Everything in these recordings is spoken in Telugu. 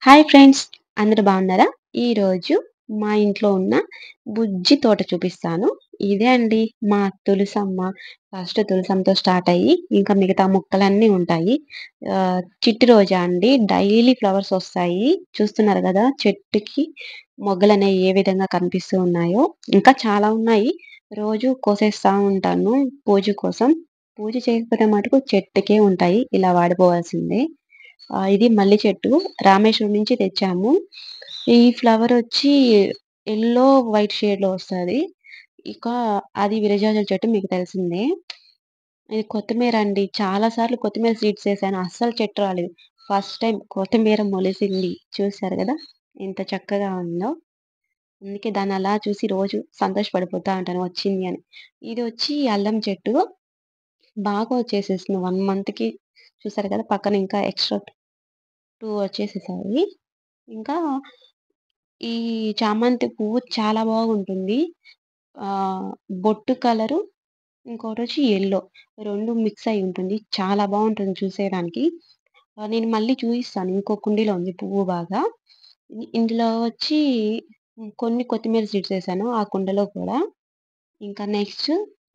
హాయ్ ఫ్రెండ్స్, అందరూ బాగున్నారా? ఈరోజు మా ఇంట్లో ఉన్న బుజ్జి తోట చూపిస్తాను. ఇదే అండి మా తులసమ్మ. ఫస్ట్ తులసమ్మతో స్టార్ట్ అయ్యి ఇంకా మిగతా మొక్కలన్నీ ఉంటాయి. చిట్టి రోజా అండి, డైలీ ఫ్లవర్స్ వస్తాయి. చూస్తున్నారు కదా చెట్టుకి మొగ్గలనేవి ఏ విధంగా కనిపిస్తూ ఉన్నాయో. ఇంకా చాలా ఉన్నాయి. రోజు కోసేస్తా ఉంటాను పూజ కోసం. పూజ చేయకపోతే మటుకు చెట్టుకే ఉంటాయి. ఇలా వాడిపోవాల్సిందే. ఇది మల్లి చెట్టు. రామేశ్వరం నుంచి తెచ్చాము. ఈ ఫ్లవరొచ్చి యెల్లో, వైట్ షేడ్‌లో వస్తది. ఇక అది విరజాజుల చెట్టు మీకు తెలిసిందే. ఇది కొత్తిమీర అండి. చాలా సార్లు కొత్తిమీర సీడ్స్ ఏసాను. అస్సలు చెట్టు రాలేదు. ఫస్ట్ టైమ్ కొత్తిమీర మొలిసింది. చూసారు గదా! ఎంత చక్కగా ఉందో. అందుకే దాన్నలా చూసి రోజు సంతోషపడిపోతా ఉంటాను వచ్చింది అని. ఇదొచ్చి అల్లం చెట్టు. బాగా వచ్చేసేసింది 1 మంత్‌కి. చూసారు కదా! పక్కన ఇంకా ఎక్స్‌ట్రా 2 వచ్చేసేసాయి. ఇంకా ఈ చామంతి పువ్వు చాలా బాగుంటుంది. ఆహ్, బొట్టు కలరు, ఇంకోటొచ్చి యెల్లో 2 మిక్స్ అయ్యి ఉంటుంది. చాలా బావుంటుంది చూసేయడానికి. నేను మళ్ళీ చూయిస్తాను. ఇంకో కుండీలో ఉంది పువ్వు బాగా. ఇందులో వచ్చి కొన్ని కొత్తిమీర సీడ్స్ ఏసాను ఆ కుండలో కూడా. ఇంకా నెక్స్ట్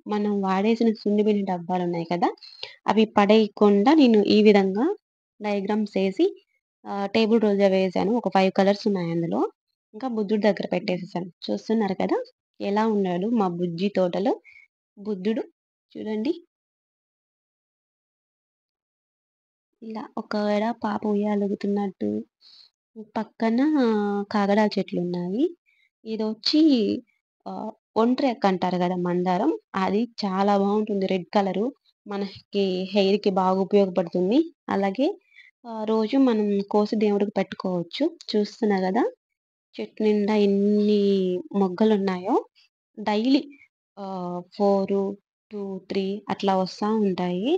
మనం వాడేసిన సున్నిపిండి డబ్బాలున్నాయి కదా! అవి పడేయకుండా నేను ఈ విధంగా డయాగ్రామ్స్ ఏసి టేబుల్ రోజా వేశాను. ఒక 5 కలర్స్ ఉన్నాయి అందులో. ఇంకా బుద్ధుడి దగ్గర పెట్టేసేసాను. చూస్తున్నారు కదా! ఎలా ఉన్నాడు మా బుజ్జి తోటలో బుద్ధుడు చూడండి. ఇలా ఒకవేళ పాప ఉయ్యాలూగుతున్నట్టు. పక్కన కాగడాల చెట్లున్నాయి. ఇదొచ్చి ఆహ్, ఒంటెరెక్క అంటారు గదా! మందారం. అది చాలా బావుంటుంది. Red colour. మనకి హెయిర్‌కి బాగా ఉపయోగపడుతుంది. అలాగే రోజు మనం కోసి దేవుడికి పెట్టుకోవచ్చు. చూస్తున్నారు గదా! చెట్టు నిండా ఎన్ని మొగ్గలున్నాయో. డైలీ 4, 2, 3 అట్లా వస్తా ఉంటాయి.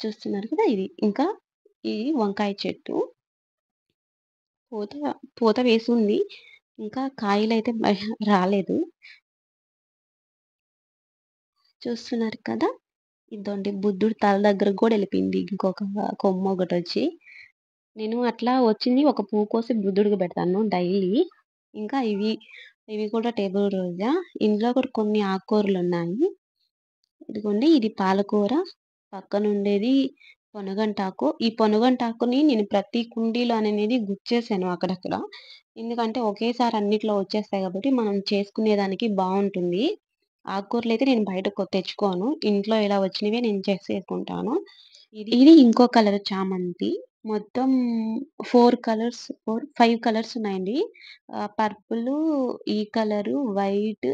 చూస్తున్నారు కదా! ఇది. ఇంకా ఇది వంకాయ చెట్టు. పూత పూత వేసుంది. ఇంకా కాయలైతే రాలేదు. చూస్తున్నారు కదా! ఇదండి బుద్ధుడు తల దగ్గరకి గూడా ఎళ్ళిపోయింది. ఇంకొక కొమ్మొకటొచ్చి. నేను అట్లా వచ్చింది ఒక పువ్వు కోసి బుద్ధుడికి పెడతాను డైలీ. ఇంకా ఇవి కూడా టేబుల్ రోజా. ఇందులో కూడా కొన్ని ఆకుకూరలున్నాయి. ఇదిగోండి ఇది పాలకూర. పక్కనుండేది పొనగంటాకు. ఈ పొనగంటాకుని నేను ప్రతి కుండీలో అనేది గుచ్చేసాను అక్కడక్కడ. ఎందుకంటే ఒకేసారి అన్నిట్లో వచ్చేస్తాయి కాబట్టి మనం చేసుకునేదానికి బావుంటుంది. ఆకుకూరలైతే నేను బయట తెచ్చుకోను. ఇంట్లో ఇలా వచ్చినవే నేను చేసేసుకుంటాను. ఇది ఇంకో కలర్ చామంతి. మొత్తం 5 కలర్స్ ఉన్నాయండి. పర్పులు, ఈ కలరు, వైట్,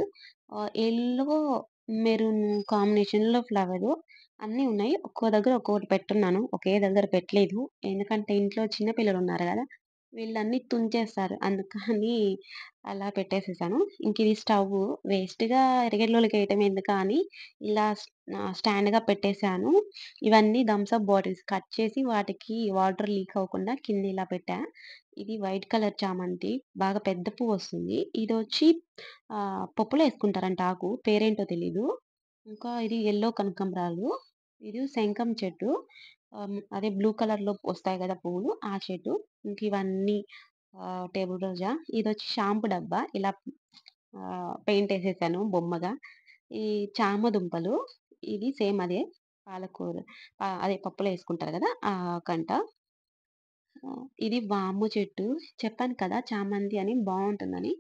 యెల్లో, మెరూన్ కాంబినేషన్‌లో ఫ్లవరు అన్నీ ఉన్నాయి. ఒక్కో దగ్గర ఒక్కోటి పెట్టున్నాను. ఒకే దగ్గర పెట్టలేదు. ఎందుకంటే ఇంట్లో చిన్న పిల్లలున్నారు గదా! వీళ్ళన్నీ తుంచేస్తారు. అందుకని అలా పెట్టేసేసాను. ఇంకిది స్టవ్వు. వేస్ట్‌గా ఎరిగేలోళ్ళకేయటం ఎందుకా అని ఇలా స్టాండ్‌గా పెట్టేసాను. ఇవన్నీ థమ్స్ అప్ బాటిల్స్ కట్ చేసి వాటికి వాటర్ లీక్ అవ్వకుండా కింద ఇలా పెట్టా. ఇది వైట్ కలర్ చామంతి. బాగా పెద్ద పువ్వొస్తుంది. ఇదొచ్చి పప్పులో యేసుకుంటారంట ఆకు. పేరేంటో తెలీదు. ఇంకా ఇది యెల్లో కనకాంబరాలు. ఇది శంఖం చెట్టు. అదే బ్లూ కలర్‌లో వస్తాయి గదా! పువ్వులు ఆ చెట్టు. ఇంకివన్నీ టేబుల్ రోజా. ఇదొచ్చి షాంపూ డబ్బా. ఇలా పెయింట్ యేసేసాను బొమ్మగా. ఈ చామ దుంపలు. ఇది సేమ్ అదే. పాలకూర అదే పప్పులో యేసుకుంటారు గదా! ఆ ఆకంట. ఇది వాము చెట్టు. చెప్పాను కదా! చామంతి అని బావుంటుందని.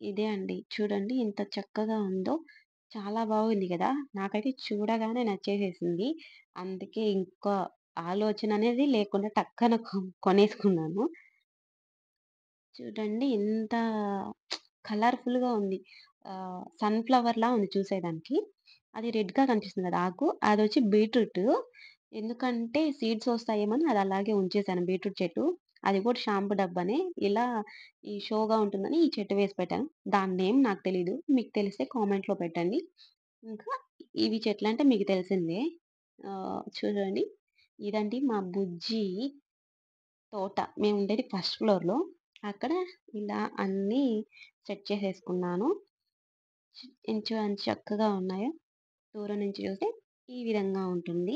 ఇదే అండి. చూడండి ఎంత చక్కగా ఉందో. చాలా బాగుంది గదా! నాకైతే చూడగానే నచ్చేసేసింది. అందుకే ఇంకా ఆలోచన అనేది లేకుండా టక్కన కొనేసుకున్నాను. చూడండి ఎంత కలర్‌ఫుల్‌గా ఉంది. సన్‌ఫ్లవర్‌లా ఉంది చూసేదానికి. అది రెడ్‌గా కనిపిస్తుంది కదా ఆకు. అదొచ్చి బీట్రూటు. ఎందుకంటే సీడ్స్ వస్తాయేమో అని అది అలాగే ఉంచేసాను బీట్రూట్ చెట్టు. అది కూడా షాంపూ డబ్బానే. ఇలా ఈ షోగా ఉంటుందని ఈ చెట్టు వేసి పెట్టాను. దాని నేమ్ నాకు తెలీదు. మీకు తెలిస్తే కామెంట్‌లో పెట్టండి. ఇంకా ఇవి చెట్లంటే మీకు తెలిసిందే. చూడండి. ఇదండి మా బుజ్జి తోట. మేముండేది ఫస్ట్ ఫ్లోర్‌లో. అక్కడ ఇలా అన్నీ సెట్ చేసేసుకున్నాను. ఎంత చక్కగా ఉన్నాయో. దూరం నుంచి చూస్తే ఈ విధంగా ఉంటుంది.